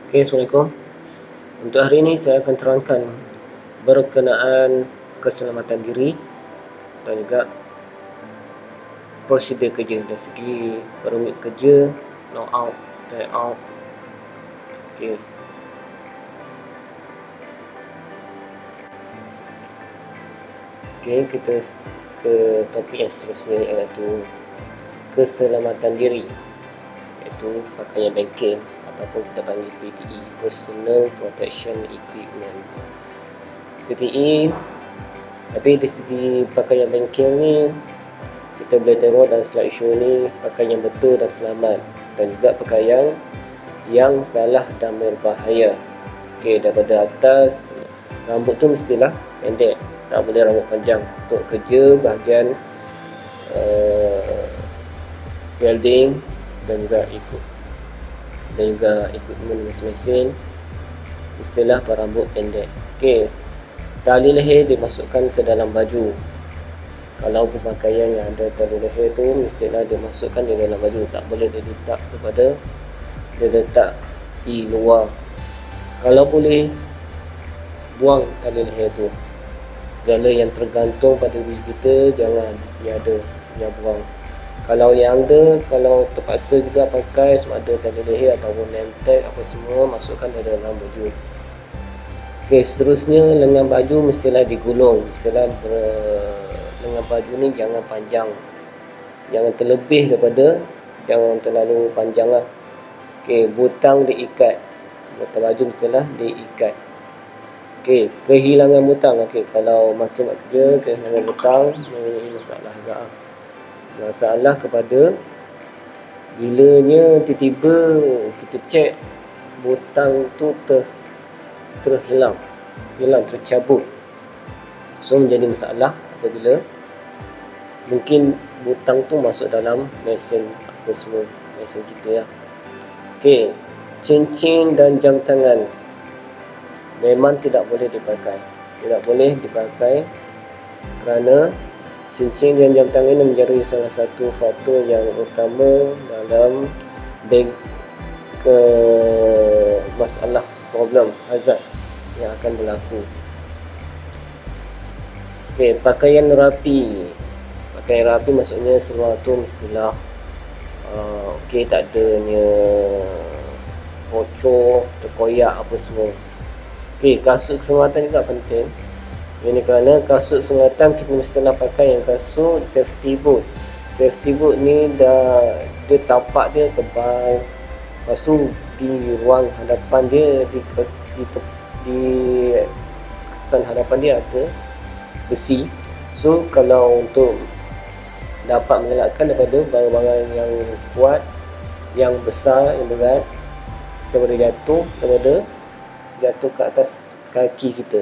Okey, Assalamualaikum. Untuk hari ini saya akan terangkan berkenaan keselamatan diri dan juga prosedur kerja dari segi permit kerja, log out, tag out. Okey. Okey, kita ke topik yang seterusnya, iaitu keselamatan diri, iaitu pakaian bengkel ataupun kita panggil PPE, Personal Protection Equipment. PPE, tapi di segi pakaian bengkel ni kita boleh tengok dalam slide show ni pakaian yang betul dan selamat, dan juga pakaian yang salah dan berbahaya. Okey, daripada atas, rambut tu mestilah pendek, tak boleh rambut panjang untuk kerja bahagian welding dan juga equipment mesin-mesin, mestilah berambut pendek. Okey, tali leher dimasukkan ke dalam baju. Kalau berpakaian yang ada tali leher tu, mestilah dimasukkan di dalam baju, tak boleh diletak di luar. Kalau boleh, buang tali leher tu. Segala yang tergantung pada diri kita jangan buang. Kalau yang ada, kalau terpaksa juga pakai sama ada tali leher ataupun name tag apa semua, masukkan di dalam baju. Okey, seterusnya lengan baju mestilah digulung. Lengan baju ni jangan panjang, jangan terlalu panjang lah. Okey, butang diikat, butang baju mestilah diikat. Okey, kehilangan butang. Okey, kalau masa buat kerja kehilangan butang, ini masalah juga. Masalah kepada bilanya tiba-tiba kita cek butang tu terhilang, tercabut. So menjadi masalah apabila mungkin butang tu masuk dalam mesin kita ya. Okey, cincin dan jam tangan memang tidak boleh dipakai kerana cincin dan jam tangan ini menjadi salah satu faktor yang utama dalam masalah problem hazard yang akan berlaku. Okey, pakaian rapi maksudnya seluar tu mestilah tak adanya bocor, terkoyak apa semua. Okey, kasut keselamatan juga penting. Ini kerana kasut keselamatan kita mestilah pakai yang kasut safety boot. Safety boot ni dia tapak dia tebal. Lepas tu di ruang hadapan dia, di kawasan hadapan dia ada besi. So kalau untuk dapat mengelakkan daripada barang-barang yang kuat, yang besar, yang berat, daripada jatuh ke atas kaki kita.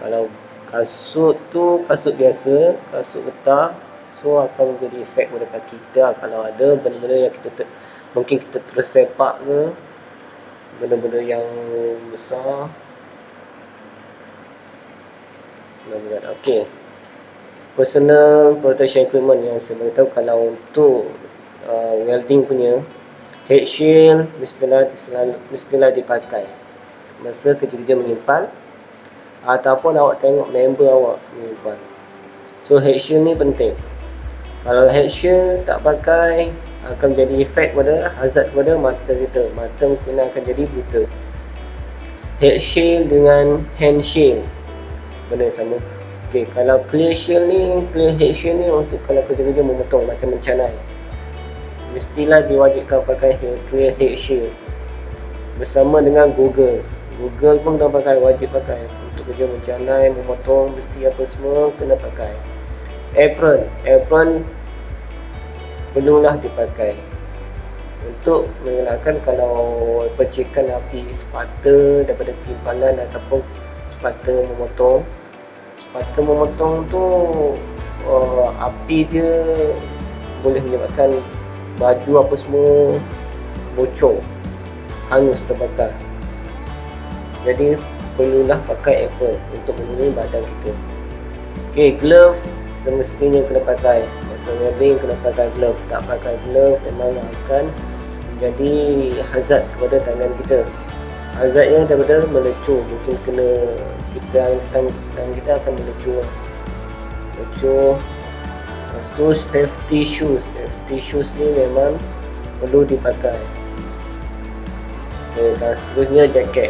Kalau kasut tu kasut biasa, kasut getah, so akan menjadi efek pada kaki kita. Kalau ada benda-benda yang mungkin kita tersepak ke, benda-benda yang besar, berat. Okey, personal protection equipment yang saya beritahu, kalau untuk welding punya, head shield mestilah dipakai masa kerja-kerja menyimpan ataupun awak tengok member awak menyimpan. So head shield ni penting. Kalau head shield tak pakai, akan menjadi efek pada hazard kepada mata kita. Mata mungkin akan jadi buta. Head shield dengan hand shield benda sama. Okey, kalau clear head shield ni untuk kalau kerja-kerja memotong macam mencanai, mestilah diwajibkan pakai clear head shield. Bersama dengan Google pun kena pakai, wajib pakai untuk kerja mencanai, memotong besi apa semua, kena pakai. Apron perlulah dipakai untuk mengelakkan kalau percikan api sepata daripada timpalan ataupun sepata memotong. Sepata memotong tu api dia boleh menyebabkan baju apa semua bocor, hangus, terbakar. Jadi perlulah pakai apron untuk melindungi badan kita. Okey, glove semestinya kena pakai. Masa welding kena pakai glove. Tak pakai glove memang akan menjadi hazard kepada tangan kita. hazardnya daripada melecur, mungkin kena tangan kita akan melecur. Lepas tu safety shoes ni memang perlu dipakai. Dan seterusnya jaket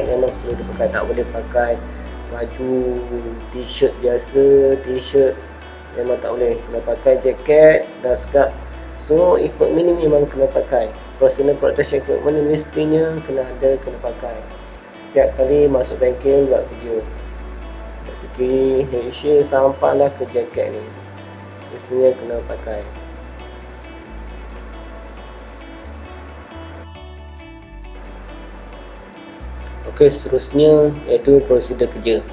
memang perlu dipakai, tak boleh pakai baju t-shirt biasa, t-shirt memang tak boleh, kena pakai jaket dan scarf. So equipment ni memang kena pakai, personal protection equipment ni mestinya kena pakai setiap kali masuk bengkel buat kerja. Dari segi head shield sampailah ke jaket ni semestinya kena pakai. Okey, seterusnya iaitu prosedur kerja.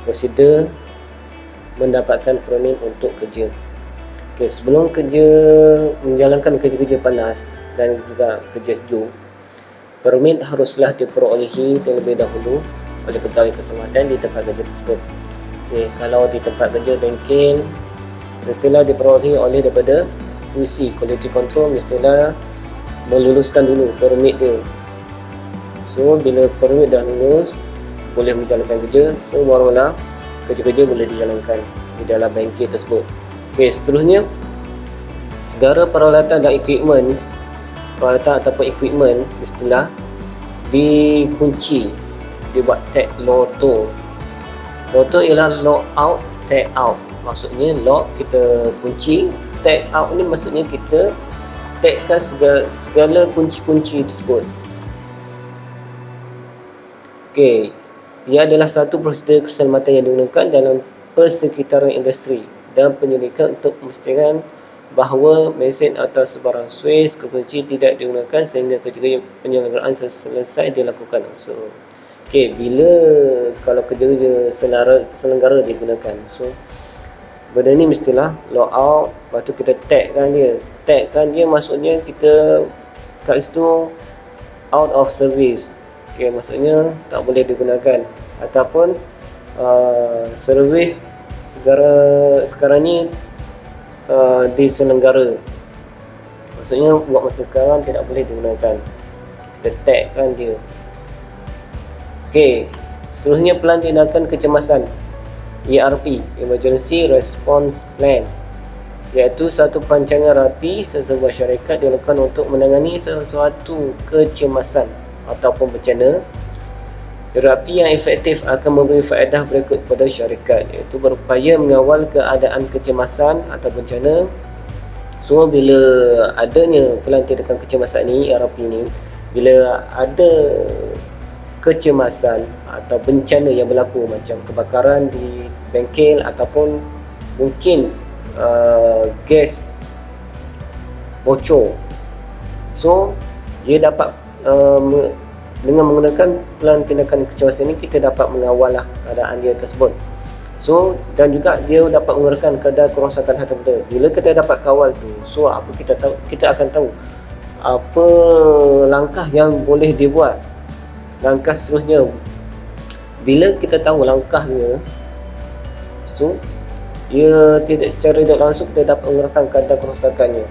Prosedur mendapatkan permit untuk kerja. Okey, sebelum menjalankan kerja-kerja panas dan juga kerja sejuk, permit haruslah diperolehi terlebih dahulu oleh pegawai keselamatan di tempat kerja tersebut. Okey, kalau di tempat kerja bengkel, mestilah diperolehi oleh daripada QC, Quality Control, mestilah meluluskan dulu permit dia. So bila permit dah lulus, boleh menjalankan kerja, so barulah kerja-kerja boleh dijalankan di dalam bengkel tersebut. Okey, seterusnya segala peralatan dan peralatan ataupun equipment mestilah dikunci, dibuat tag loto. Loto ialah lock out, tag out. Maksudnya lock kita kunci, tag out ni maksudnya kita tagkan segala kunci-kunci tersebut. Okey, ia adalah satu prosedur keselamatan yang digunakan dalam persekitaran industri dan penyelidikan untuk memastikan bahawa mesin atau sebarang suis kekunci tidak digunakan sehingga kerja-kerja penyelenggaraan selesai dilakukan. So, okey, kalau kerja-kerja selenggara digunakan, so benda ni mestilah log out, lepas tu kita tagkan dia maksudnya kita kat situ out of service. Okey, maksudnya tak boleh digunakan ataupun servis sekarang ni diselenggara, maksudnya buat masa sekarang tidak boleh digunakan, kita tagkan dia. Okey, seterusnya pelan tindakan kecemasan ERP, Emergency Response Plan, iaitu satu perancangan rapi sesebuah syarikat dilakukan untuk menangani sesuatu kecemasan ataupun bencana. Terapi yang efektif akan memberi faedah berikut kepada syarikat, iaitu berupaya mengawal keadaan kecemasan atau bencana. So bila adanya pelan tindakan kecemasan ni, ERP ni, bila ada kecemasan atau bencana yang berlaku macam kebakaran di bengkel ataupun mungkin gas bocor, so dia dapat dengan menggunakan pelan tindakan kecemasan ini kita dapat mengawal keadaan dia tersebut. So dan juga dia dapat mengurangkan kadar kerosakan harta benda. Bila kita dapat kawal tu, so apa kita akan tahu apa langkah yang boleh dibuat. Langkah seterusnya, bila kita tahu langkah dia, so dia secara tidak langsung kita dapat mengurangkan kadar kerosakannya.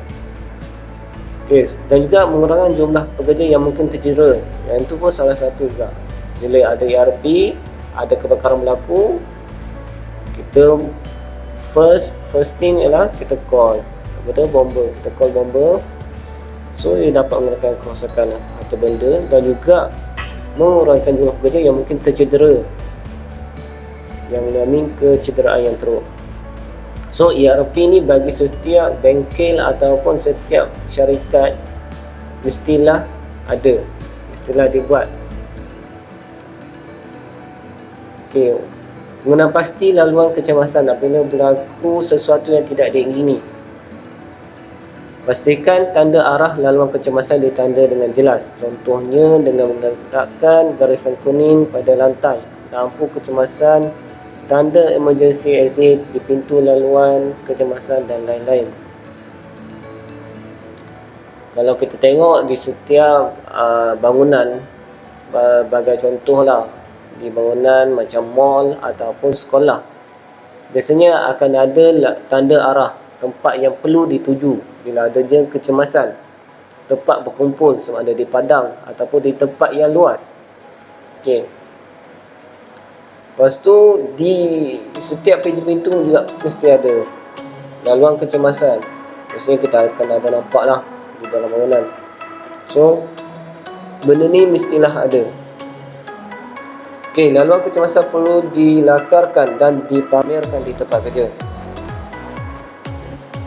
Okay, dan juga mengurangkan jumlah pekerja yang mungkin tercedera. Yang itu pun salah satu juga. Bila ada ERP, ada kebakaran berlaku, kita first thing ialah kita call bomber. Kita call bomber. So ia dapat mengurangkan kerosakan harta benda dan juga mengurangkan jumlah pekerja yang mungkin tercedera, yang mengalami kecederaan yang teruk. So ERP ni bagi setiap bengkel ataupun setiap syarikat mestilah dibuat. Okey, mengenal pasti laluan kecemasan apabila berlaku sesuatu yang tidak diingini. Pastikan tanda arah laluan kecemasan ditanda dengan jelas. Contohnya dengan meletakkan garisan kuning pada lantai, lampu kecemasan, tanda emergency exit di pintu laluan kecemasan dan lain-lain. Kalau kita tengok di setiap bangunan, sebagai contohlah di bangunan macam mall ataupun sekolah, biasanya akan ada tanda arah tempat yang perlu dituju bila adanya kecemasan tempat berkumpul, sama ada di padang ataupun di tempat yang luas. Okey. Lepas tu di setiap pintu-pintu juga mesti ada laluan kecemasan. Maksudnya kita akan ada nampak lah di dalam bangunan. So benda ni mestilah ada. Okey, laluan kecemasan perlu dilakarkan dan dipamerkan di tempat kerja.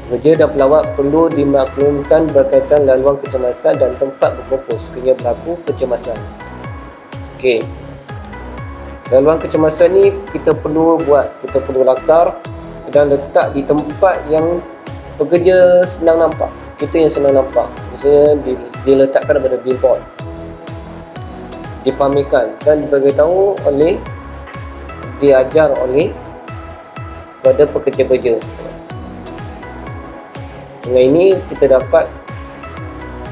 Pekerja dan pelawat perlu dimaklumkan berkaitan laluan kecemasan dan tempat berkumpul sekiranya berlaku kecemasan. Okey. Laluan kecemasan ni kita perlu lakar dan letak di tempat yang pekerja senang nampak. Kita yang senang nampak. Maksudnya diletakkan pada billboard. Dipamerkan dan diajar oleh pada pekerja-pekerja. Dengan ini kita dapat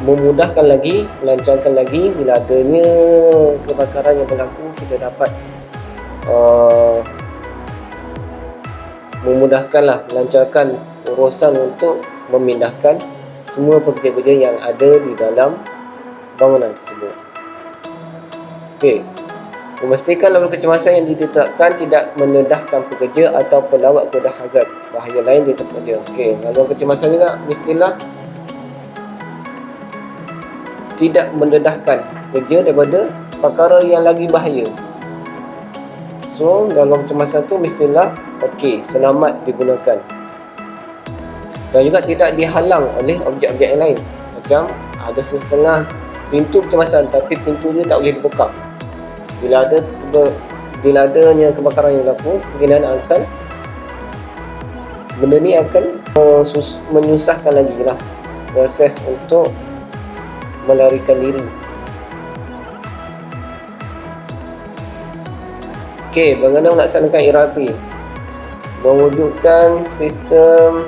memudahkan lagi, melancarkan lagi bila adanya kebakaran yang berlaku, kita dapat melancarkan urusan untuk memindahkan semua pekerja-pekerja yang ada di dalam bangunan tersebut. Okey. Memastikan laluan kecemasan yang ditetapkan tidak mendedahkan pekerja atau pelawat kepada hazard bahaya lain di tempat kerja. Okey, laluan kecemasan juga mestilah tidak mendedahkan pekerja daripada perkara yang lagi bahaya. So, laluan kecemasan tu mestilah okey, selamat digunakan. Dan juga tidak dihalang oleh objek-objek yang lain. Macam ada setengah pintu kecemasan tapi pintu dia tak boleh dibuka. Bila adanya kebakaran yang berlaku, benda ni akan menyusahkan lagi lah proses untuk melarikan diri. Okey, bagaimana melaksanakan ERP? Mewujudkan struktur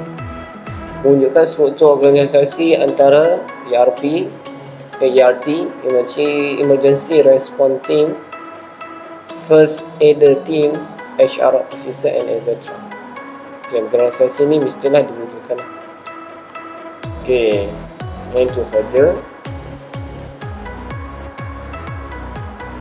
organisasi antara ERP, Emergency Response Team, First Aider Team, HR Officer and etc. Okay, organisasi ni mestilah diwujudkan. Okey, itu saja.